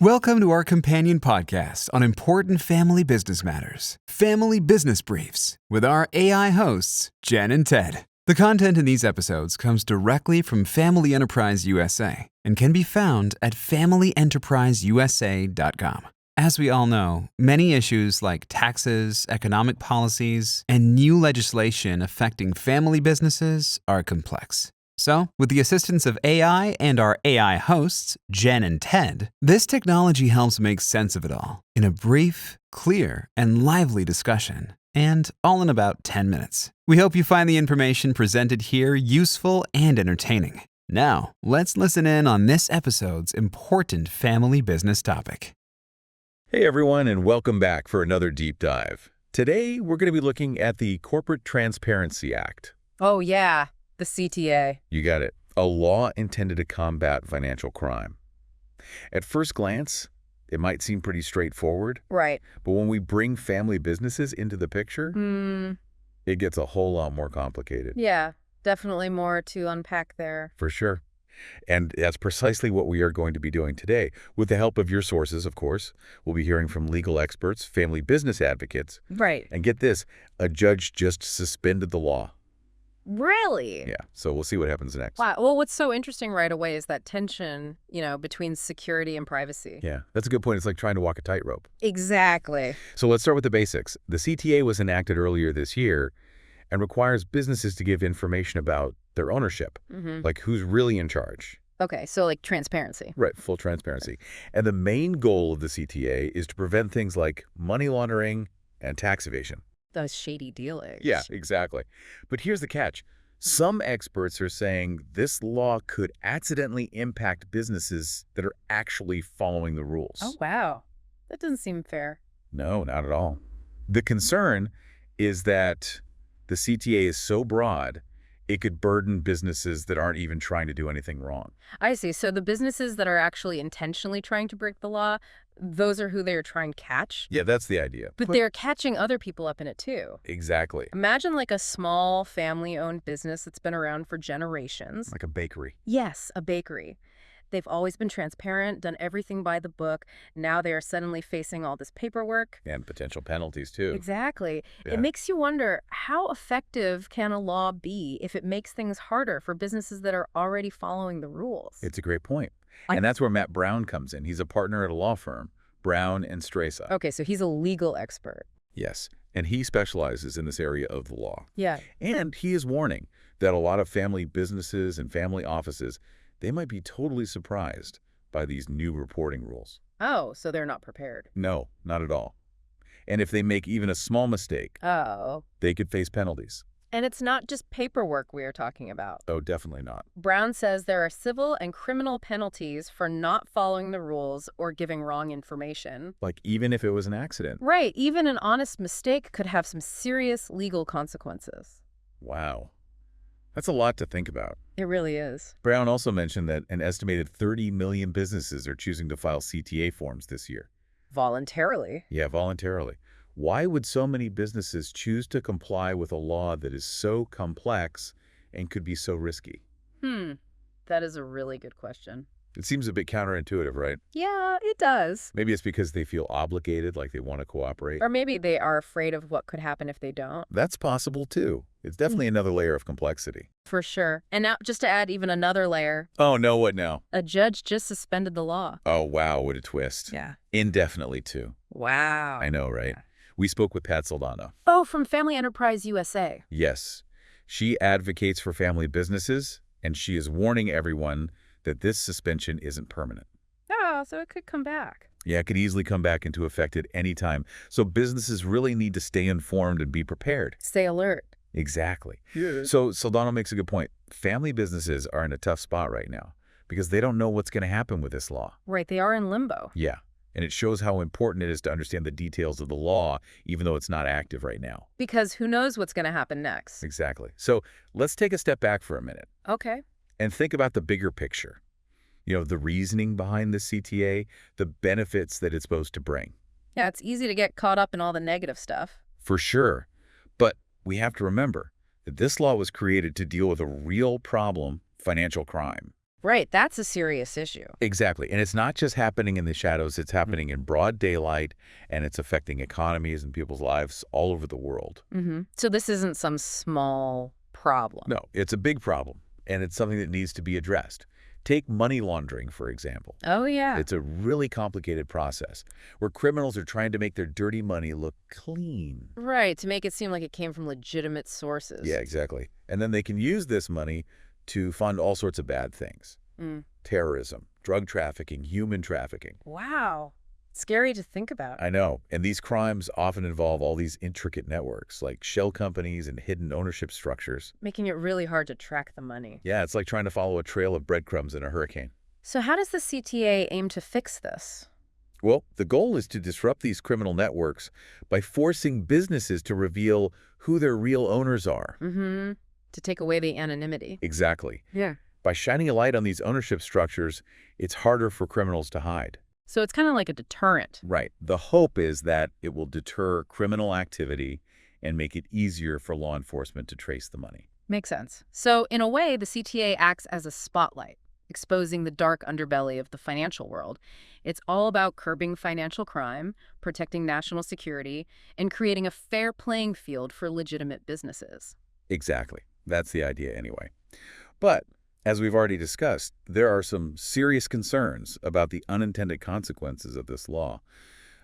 Welcome to our companion podcast on important family business matters, Family Business Briefs, with our AI hosts, Jen and Ted. The content in these episodes comes directly from Family Enterprise USA and can be found at familyenterpriseusa.com. As we all know, many issues like taxes, economic policies, and new legislation affecting family businesses are complex. So, with the assistance of AI and our AI hosts, Jen and Ted, this technology helps make sense of it all in a brief, clear, and lively discussion, and all in about 10 minutes. We hope you find the information presented here useful and entertaining. Now, let's listen in on this episode's important family business topic. Hey everyone, and welcome back for another deep dive. Today, we're going to be looking at the Corporate Transparency Act. Oh yeah, the CTA. You got it. A law intended to combat financial crime. At first glance, it might seem pretty straightforward. Right. But when we bring family businesses into the picture, it gets a whole lot more complicated. Yeah, definitely more to unpack there. For sure. And that's precisely what we are going to be doing today. With the help of your sources, of course. We'll be hearing from legal experts, family business advocates. Right. And get this, a judge just suspended the law. Really? Yeah, so we'll see what happens next. Wow. Well, what's so interesting right away is that tension, between security and privacy. Yeah, that's a good point. It's like trying to walk a tightrope. Exactly. So let's start with the basics. The CTA was enacted earlier this year and requires businesses to give information about their ownership, like who's really in charge. Okay, so like transparency. Right, full transparency. And the main goal of the CTA is to prevent things like money laundering and tax evasion. Those shady dealings. Yeah, exactly. But here's the catch. Some experts are saying this law could accidentally impact businesses that are actually following the rules. Oh, wow. That doesn't seem fair. No, not at all. The concern is that the CTA is so broad, it could burden businesses that aren't even trying to do anything wrong. I see. So the businesses that are actually intentionally trying to break the law, those are who they're trying to catch? Yeah, that's the idea. But they're catching other people up in it too. Exactly. Imagine like a small family-owned business that's been around for generations. Like a bakery. Yes, a bakery. They've always been transparent, done everything by the book. Now they are suddenly facing all this paperwork. And potential penalties, too. Exactly. Yeah. It makes you wonder, how effective can a law be if it makes things harder for businesses that are already following the rules? It's a great point. And that's where Matt Brown comes in. He's a partner at a law firm, Brown and Stresa. Okay, so he's a legal expert. Yes, and he specializes in this area of the law. Yeah. And he is warning that a lot of family businesses and family offices, they might be totally surprised by these new reporting rules. Oh, so they're not prepared. No, not at all. And if they make even a small mistake, they could face penalties. And it's not just paperwork we are talking about. Oh, definitely not. Brown says there are civil and criminal penalties for not following the rules or giving wrong information. Like even if it was an accident. Right. Even an honest mistake could have some serious legal consequences. Wow. That's a lot to think about. It really is. Brown also mentioned that an estimated 30 million businesses are choosing to file CTA forms this year. Voluntarily? Yeah, voluntarily. Why would so many businesses choose to comply with a law that is so complex and could be so risky? That is a really good question. It seems a bit counterintuitive, right? Yeah, it does. Maybe it's because they feel obligated, like they want to cooperate. Or maybe they are afraid of what could happen if they don't. That's possible, too. It's definitely another layer of complexity. For sure. And now, just to add even another layer. Oh, no, what now? A judge just suspended the law. Oh, wow, what a twist. Yeah. Indefinitely, too. Wow. I know, right? We spoke with Pat Saldana. Oh, from Family Enterprise USA. Yes. She advocates for family businesses, and she is warning everyone that this suspension isn't permanent. Oh, so it could come back. Yeah, it could easily come back into effect at any time. So businesses really need to stay informed and be prepared. Stay alert. Exactly. Yeah. So Saldana makes a good point. Family businesses are in a tough spot right now because they don't know what's going to happen with this law. Right, they are in limbo. Yeah, and it shows how important it is to understand the details of the law, even though it's not active right now. Because who knows what's going to happen next. Exactly. So let's take a step back for a minute. Okay. And think about the bigger picture. The reasoning behind the CTA, the benefits that it's supposed to bring. Yeah, it's easy to get caught up in all the negative stuff. For sure. But we have to remember that this law was created to deal with a real problem, financial crime. Right, that's a serious issue. Exactly. And it's not just happening in the shadows, it's happening in broad daylight, and it's affecting economies and people's lives all over the world. So this isn't some small problem. No, it's a big problem, and it's something that needs to be addressed. Take money laundering, for example. Oh, yeah. It's a really complicated process where criminals are trying to make their dirty money look clean. Right, to make it seem like it came from legitimate sources. Yeah, exactly. And then they can use this money to fund all sorts of bad things. Terrorism, drug trafficking, human trafficking. Wow. Scary to think about. I know. And these crimes often involve all these intricate networks, like shell companies and hidden ownership structures. Making it really hard to track the money. Yeah, it's like trying to follow a trail of breadcrumbs in a hurricane. So how does the CTA aim to fix this? Well, the goal is to disrupt these criminal networks by forcing businesses to reveal who their real owners are. To take away the anonymity. Exactly. Yeah. By shining a light on these ownership structures, it's harder for criminals to hide. So it's kind of like a deterrent. Right. The hope is that it will deter criminal activity and make it easier for law enforcement to trace the money. Makes sense. So in a way, the CTA acts as a spotlight, exposing the dark underbelly of the financial world. It's all about curbing financial crime, protecting national security, and creating a fair playing field for legitimate businesses. Exactly. That's the idea anyway. But as we've already discussed, there are some serious concerns about the unintended consequences of this law,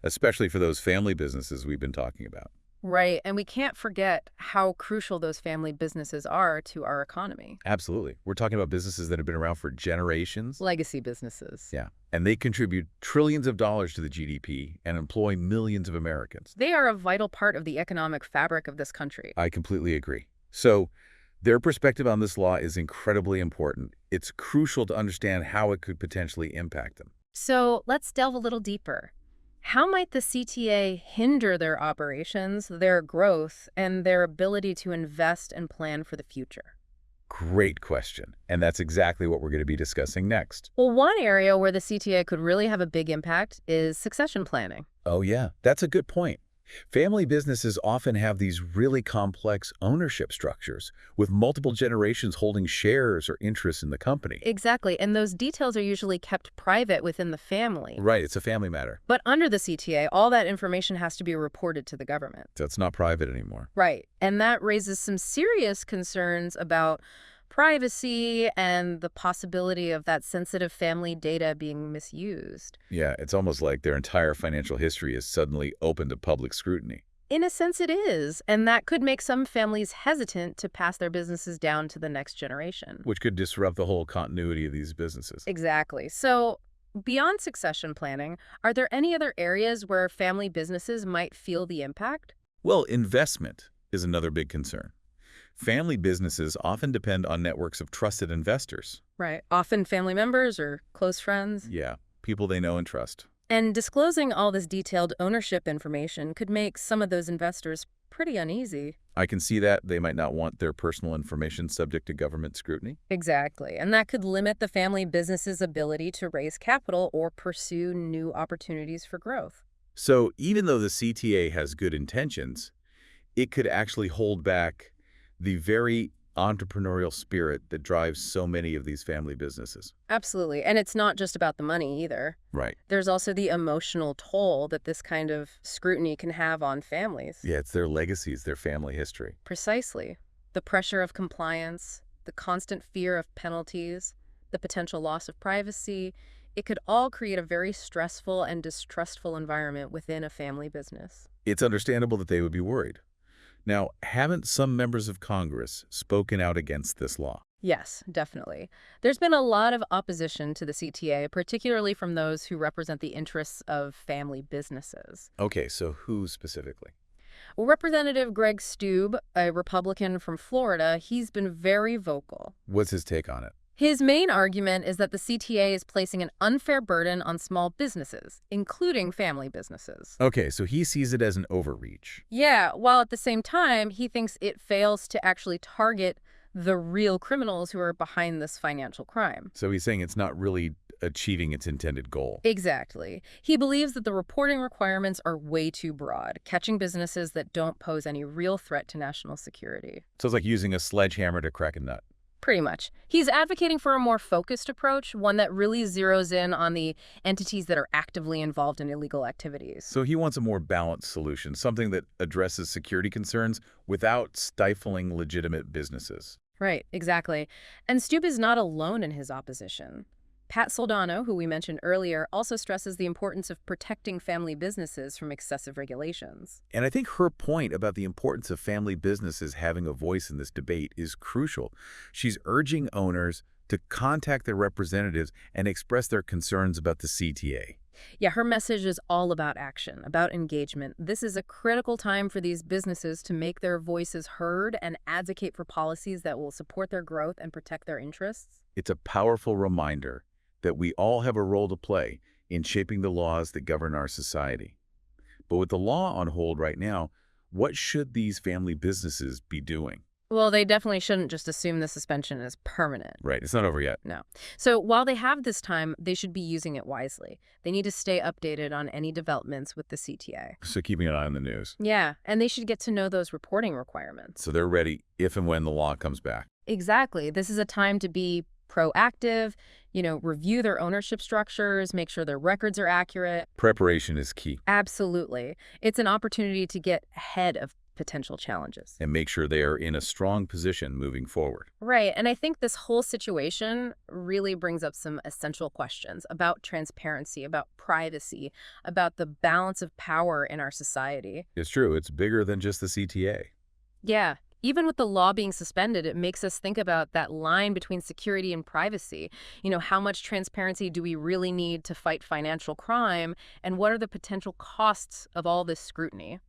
especially for those family businesses we've been talking about. Right, and we can't forget how crucial those family businesses are to our economy. Absolutely. We're talking about businesses that have been around for generations. Legacy businesses. Yeah. And they contribute trillions of dollars to the GDP and employ millions of Americans. They are a vital part of the economic fabric of this country. I completely agree. So their perspective on this law is incredibly important. It's crucial to understand how it could potentially impact them. So let's delve a little deeper. How might the CTA hinder their operations, their growth, and their ability to invest and plan for the future? Great question. And that's exactly what we're going to be discussing next. Well, one area where the CTA could really have a big impact is succession planning. Oh, yeah. That's a good point. Family businesses often have these really complex ownership structures with multiple generations holding shares or interests in the company. Exactly, and those details are usually kept private within the family. Right, it's a family matter. But under the CTA, all that information has to be reported to the government. So it's not private anymore. Right, and that raises some serious concerns about privacy and the possibility of that sensitive family data being misused. Yeah, it's almost like their entire financial history is suddenly open to public scrutiny. In a sense, it is, and that could make some families hesitant to pass their businesses down to the next generation. Which could disrupt the whole continuity of these businesses. Exactly. So, beyond succession planning, are there any other areas where family businesses might feel the impact? Well, investment is another big concern. Family businesses often depend on networks of trusted investors. Right. Often family members or close friends. Yeah, people they know and trust. And disclosing all this detailed ownership information could make some of those investors pretty uneasy. I can see that. They might not want their personal information subject to government scrutiny. Exactly. And that could limit the family business's ability to raise capital or pursue new opportunities for growth. So even though the CTA has good intentions, it could actually hold back the very entrepreneurial spirit that drives so many of these family businesses. Absolutely. And it's not just about the money either. Right. There's also the emotional toll that this kind of scrutiny can have on families. Yeah, it's their legacies, their family history. Precisely. The pressure of compliance, the constant fear of penalties, the potential loss of privacy, it could all create a very stressful and distrustful environment within a family business. It's understandable that they would be worried. Now, haven't some members of Congress spoken out against this law? Yes, definitely. There's been a lot of opposition to the CTA, particularly from those who represent the interests of family businesses. Okay, so who specifically? Representative Greg Steube, a Republican from Florida, he's been very vocal. What's his take on it? His main argument is that the CTA is placing an unfair burden on small businesses, including family businesses. Okay, so he sees it as an overreach. Yeah, while at the same time, he thinks it fails to actually target the real criminals who are behind this financial crime. So he's saying it's not really achieving its intended goal. Exactly. He believes that the reporting requirements are way too broad, catching businesses that don't pose any real threat to national security. So it's like using a sledgehammer to crack a nut. Pretty much. He's advocating for a more focused approach, one that really zeroes in on the entities that are actively involved in illegal activities. So he wants a more balanced solution, something that addresses security concerns without stifling legitimate businesses. Right, exactly. And Stube is not alone in his opposition. Pat Soldano, who we mentioned earlier, also stresses the importance of protecting family businesses from excessive regulations. And I think her point about the importance of family businesses having a voice in this debate is crucial. She's urging owners to contact their representatives and express their concerns about the CTA. Yeah, her message is all about action, about engagement. This is a critical time for these businesses to make their voices heard and advocate for policies that will support their growth and protect their interests. It's a powerful reminder that we all have a role to play in shaping the laws that govern our society. But with the law on hold right now, what should these family businesses be doing? Well, they definitely shouldn't just assume the suspension is permanent. Right, it's not over yet. No. So while they have this time, they should be using it wisely. They need to stay updated on any developments with the CTA. So keeping an eye on the news. Yeah, and they should get to know those reporting requirements. So they're ready if and when the law comes back. Exactly. This is a time to be proactive, review their ownership structures, make sure their records are accurate. Preparation is key. Absolutely. It's an opportunity to get ahead of potential challenges. And make sure they are in a strong position moving forward. Right. And I think this whole situation really brings up some essential questions about transparency, about privacy, about the balance of power in our society. It's true. It's bigger than just the CTA. Yeah. Even with the law being suspended, it makes us think about that line between security and privacy. How much transparency do we really need to fight financial crime? And what are the potential costs of all this scrutiny?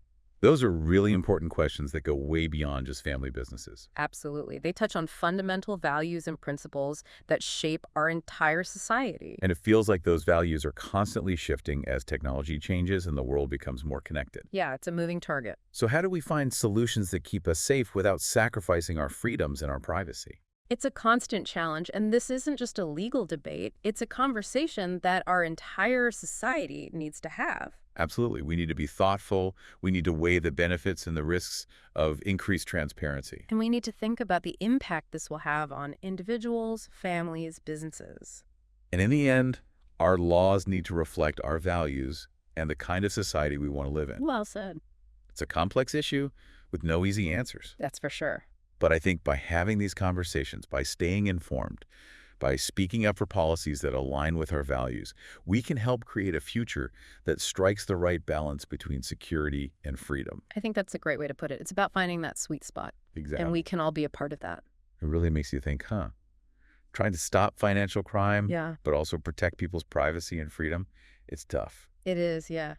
Those are really important questions that go way beyond just family businesses. Absolutely. They touch on fundamental values and principles that shape our entire society. And it feels like those values are constantly shifting as technology changes and the world becomes more connected. Yeah, it's a moving target. So how do we find solutions that keep us safe without sacrificing our freedoms and our privacy? It's a constant challenge, and this isn't just a legal debate. It's a conversation that our entire society needs to have. Absolutely. We need to be thoughtful. We need to weigh the benefits and the risks of increased transparency. And we need to think about the impact this will have on individuals, families, businesses. And in the end, our laws need to reflect our values and the kind of society we want to live in. Well said. It's a complex issue with no easy answers. That's for sure. But I think by having these conversations, by staying informed, by speaking up for policies that align with our values, we can help create a future that strikes the right balance between security and freedom. I think that's a great way to put it. It's about finding that sweet spot. Exactly. And we can all be a part of that. It really makes you think, trying to stop financial crime, Yeah. but also protect people's privacy and freedom, it's tough. It is, yeah.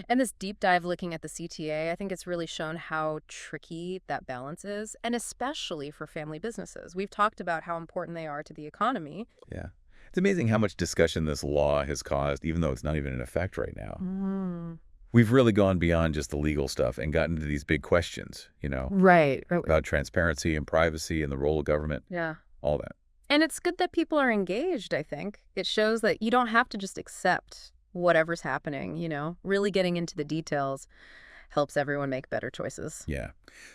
And this deep dive looking at the CTA, I think it's really shown how tricky that balance is, and especially for family businesses. We've talked about how important they are to the economy. Yeah. It's amazing how much discussion this law has caused, even though it's not even in effect right now. We've really gone beyond just the legal stuff and gotten into these big questions, Right. about transparency and privacy and the role of government, Yeah. all that. And it's good that people are engaged, I think. It shows that you don't have to just accept whatever's happening, Really getting into the details helps everyone make better choices. Yeah.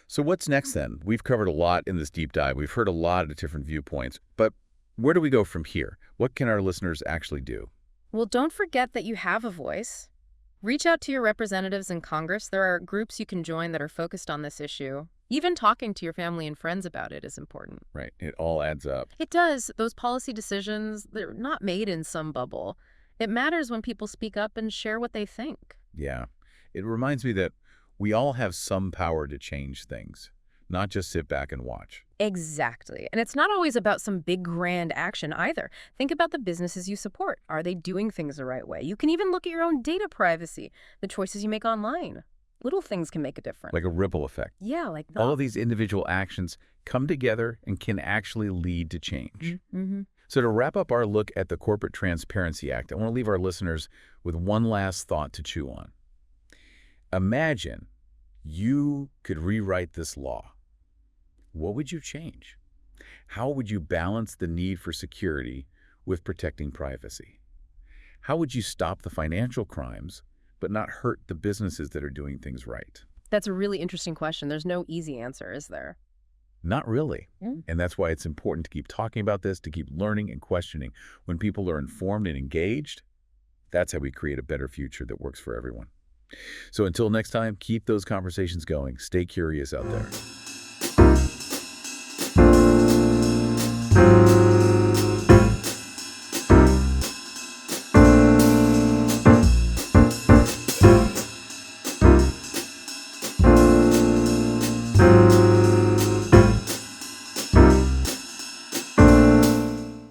So what's next then? We've covered a lot in this deep dive. We've heard a lot of different viewpoints. But where do we go from here? What can our listeners actually do? Well, don't forget that you have a voice. Reach out to your representatives in Congress. There are groups you can join that are focused on this issue. Even talking to your family and friends about it is important. Right. It all adds up. It does. Those policy decisions, they're not made in some bubble. It matters when people speak up and share what they think. Yeah. It reminds me that we all have some power to change things, not just sit back and watch. Exactly. And it's not always about some big grand action either. Think about the businesses you support. Are they doing things the right way? You can even look at your own data privacy, the choices you make online. Little things can make a difference. Like a ripple effect. Yeah, like that. All of these individual actions come together and can actually lead to change. Mm-hmm. So to wrap up our look at the Corporate Transparency Act, I want to leave our listeners with one last thought to chew on. Imagine you could rewrite this law. What would you change? How would you balance the need for security with protecting privacy? How would you stop the financial crimes but not hurt the businesses that are doing things right? That's a really interesting question. There's no easy answer, is there? Not really. And that's why it's important to keep talking about this, to keep learning and questioning. When people are informed and engaged, that's how we create a better future that works for everyone. So until next time, keep those conversations going. Stay curious out there.